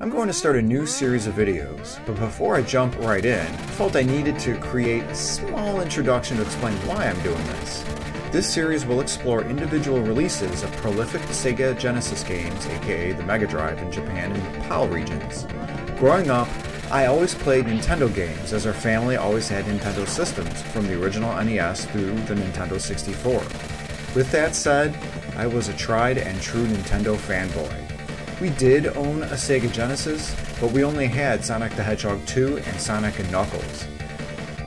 I'm going to start a new series of videos, but before I jump right in, I felt I needed to create a small introduction to explain why I'm doing this. This series will explore individual releases of prolific Sega Genesis games, aka the Mega Drive in Japan and PAL regions. Growing up, I always played Nintendo games, as our family always had Nintendo systems, from the original NES through the Nintendo 64. With that said, I was a tried and true Nintendo fanboy. We did own a Sega Genesis, but we only had Sonic the Hedgehog 2 and Sonic & Knuckles.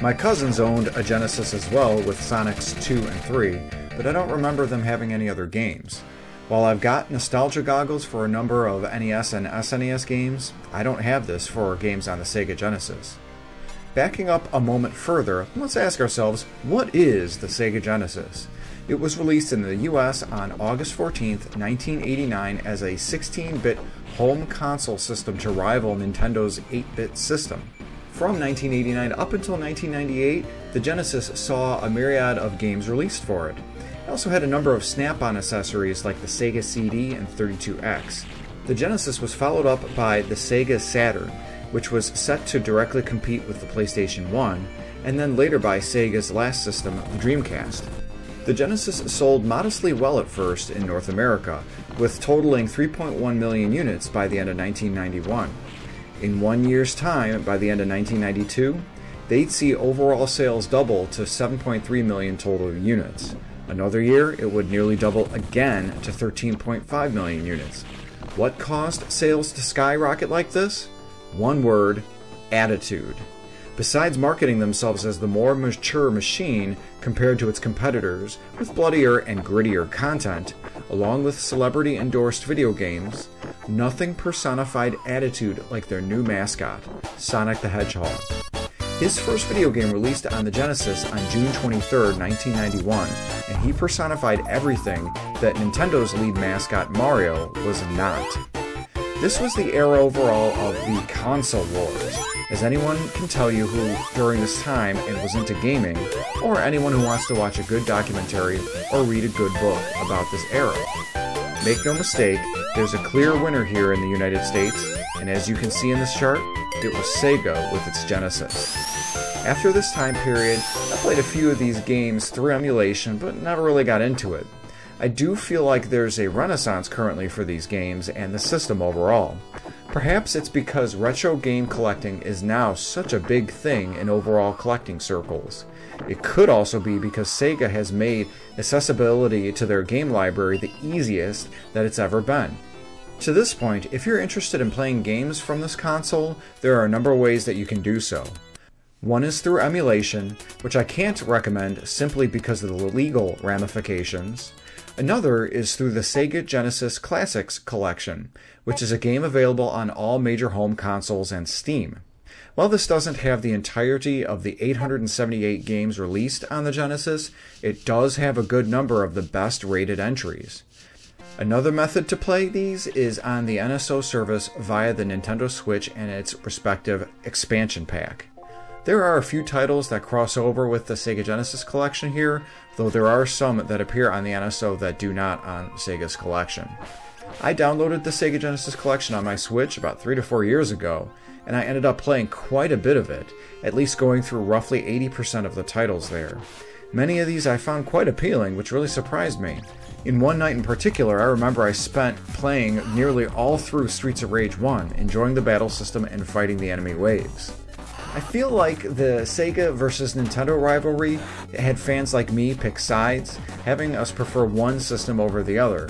My cousins owned a Genesis as well with Sonics 2 and 3, but I don't remember them having any other games. While I've got nostalgia goggles for a number of NES and SNES games, I don't have this for games on the Sega Genesis. Backing up a moment further, let's ask ourselves, what is the Sega Genesis? It was released in the US on August 14, 1989 as a 16-bit home console system to rival Nintendo's 8-bit system. From 1989 up until 1998, the Genesis saw a myriad of games released for it. It also had a number of snap-on accessories like the Sega CD and 32X. The Genesis was followed up by the Sega Saturn, which was set to directly compete with the PlayStation 1, and then later by Sega's last system, the Dreamcast. The Genesis sold modestly well at first in North America, with totaling 3.1 million units by the end of 1991. In 1 year's time, by the end of 1992, they'd see overall sales double to 7.3 million total units. Another year, it would nearly double again to 13.5 million units. What caused sales to skyrocket like this? One word: attitude. Besides marketing themselves as the more mature machine compared to its competitors, with bloodier and grittier content, along with celebrity-endorsed video games, nothing personified attitude like their new mascot, Sonic the Hedgehog. His first video game released on the Genesis on June 23, 1991, and he personified everything that Nintendo's lead mascot Mario was not. This was the era overall of the console wars, as anyone can tell you who, during this time, it was into gaming, or anyone who wants to watch a good documentary or read a good book about this era. Make no mistake, there's a clear winner here in the United States, and as you can see in this chart, it was Sega with its Genesis. After this time period, I played a few of these games through emulation, but never really got into it. I do feel like there's a renaissance currently for these games and the system overall. Perhaps it's because retro game collecting is now such a big thing in overall collecting circles. It could also be because Sega has made accessibility to their game library the easiest that it's ever been. To this point, if you're interested in playing games from this console, there are a number of ways that you can do so. One is through emulation, which I can't recommend simply because of the legal ramifications. Another is through the Sega Genesis Classics Collection, which is a game available on all major home consoles and Steam. While this doesn't have the entirety of the 878 games released on the Genesis, it does have a good number of the best rated entries. Another method to play these is on the NSO service via the Nintendo Switch and its respective expansion pack. There are a few titles that cross over with the Sega Genesis collection here, though there are some that appear on the NSO that do not on Sega's collection. I downloaded the Sega Genesis collection on my Switch about 3 to 4 years ago, and I ended up playing quite a bit of it, at least going through roughly 80% of the titles there. Many of these I found quite appealing, which really surprised me. In one night in particular, I remember I spent playing nearly all through Streets of Rage 1, enjoying the battle system and fighting the enemy waves. I feel like the Sega versus Nintendo rivalry had fans like me pick sides, having us prefer one system over the other.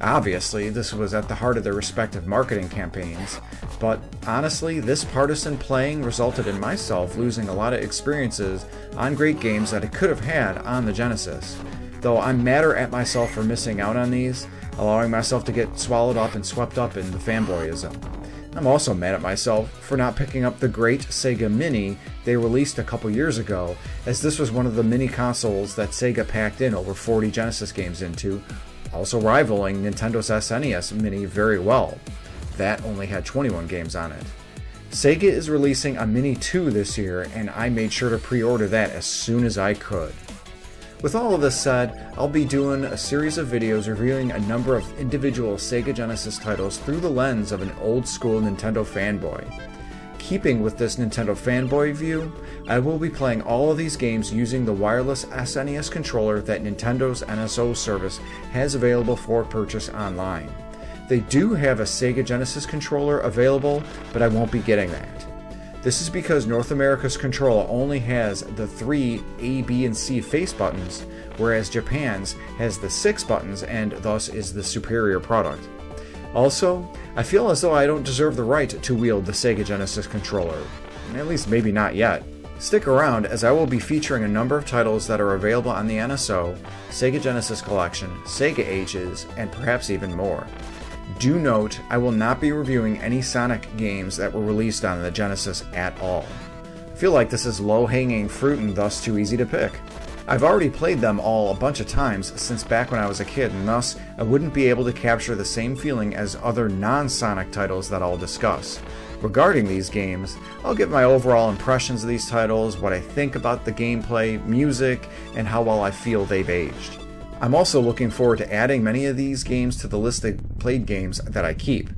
Obviously, this was at the heart of their respective marketing campaigns, but honestly, this partisan playing resulted in myself losing a lot of experiences on great games that I could have had on the Genesis. Though I'm madder at myself for missing out on these, allowing myself to get swallowed up and swept up in the fanboyism. I'm also mad at myself for not picking up the great Sega Mini they released a couple years ago, as this was one of the mini consoles that Sega packed in over 40 Genesis games into, also rivaling Nintendo's SNES Mini very well. That only had 21 games on it. Sega is releasing a Mini 2 this year, and I made sure to pre-order that as soon as I could. With all of this said, I'll be doing a series of videos reviewing a number of individual Sega Genesis titles through the lens of an old-school Nintendo fanboy. Keeping with this Nintendo fanboy view, I will be playing all of these games using the wireless SNES controller that Nintendo's NSO service has available for purchase online. They do have a Sega Genesis controller available, but I won't be getting that. This is because North America's controller only has the 3 A, B, and C face buttons, whereas Japan's has the 6 buttons and thus is the superior product. Also, I feel as though I don't deserve the right to wield the Sega Genesis controller. At least maybe not yet. Stick around as I will be featuring a number of titles that are available on the NSO, Sega Genesis Collection, Sega Ages, and perhaps even more. Do note, I will not be reviewing any Sonic games that were released on the Genesis at all. I feel like this is low-hanging fruit and thus too easy to pick. I've already played them all a bunch of times since back when I was a kid, and thus I wouldn't be able to capture the same feeling as other non-Sonic titles that I'll discuss. Regarding these games, I'll give my overall impressions of these titles, what I think about the gameplay, music, and how well I feel they've aged. I'm also looking forward to adding many of these games to the list of played games that I keep.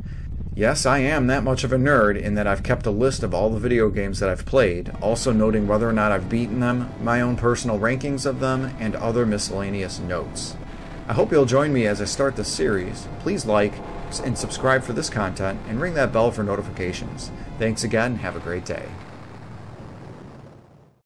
Yes, I am that much of a nerd in that I've kept a list of all the video games that I've played, also noting whether or not I've beaten them, my own personal rankings of them, and other miscellaneous notes. I hope you'll join me as I start this series. Please like and subscribe for this content and ring that bell for notifications. Thanks again, have a great day.